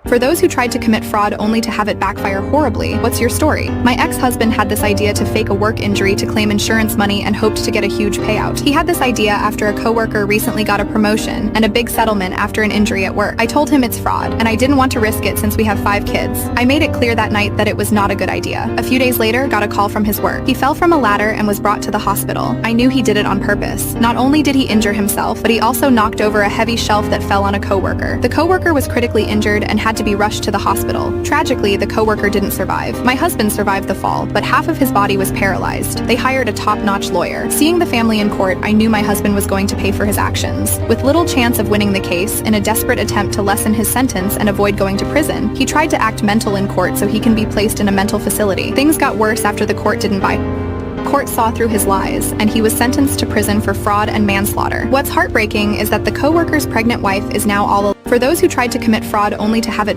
For those who tried to commit fraud only to have it backfire horribly, what's your story? My ex-husband had this idea to fake a work injury to claim insurance money and hoped to get a huge payout. He had this idea after a coworker recently got a promotion and a big settlement after an injury at work. I told him it's fraud, and I didn't want to risk it since we have 5 kids. I made it clear that night that it was not a good idea. A few days later, got a call from his work. He fell from a ladder and was brought to the hospital. I knew he did it on purpose. Not only did he injure himself, but he also knocked over a heavy shelf that fell on a coworker. The coworker was critically injured and had to be rushed to the hospital. Tragically, the coworker didn't survive. My husband survived the fall, but half of his body was paralyzed. They hired a top-notch lawyer. Seeing the family in court, I knew my husband was going to pay for his actions. With little chance of winning the case, in a desperate attempt to lessen his sentence and avoid going to prison, he tried to act mental in court so he can be placed in a mental facility. Things got worse after the court didn't buy. Court saw through his lies, and he was sentenced to prison for fraud and manslaughter. What's heartbreaking is that the coworker's pregnant wife is now all alone. For those who tried to commit fraud only to have it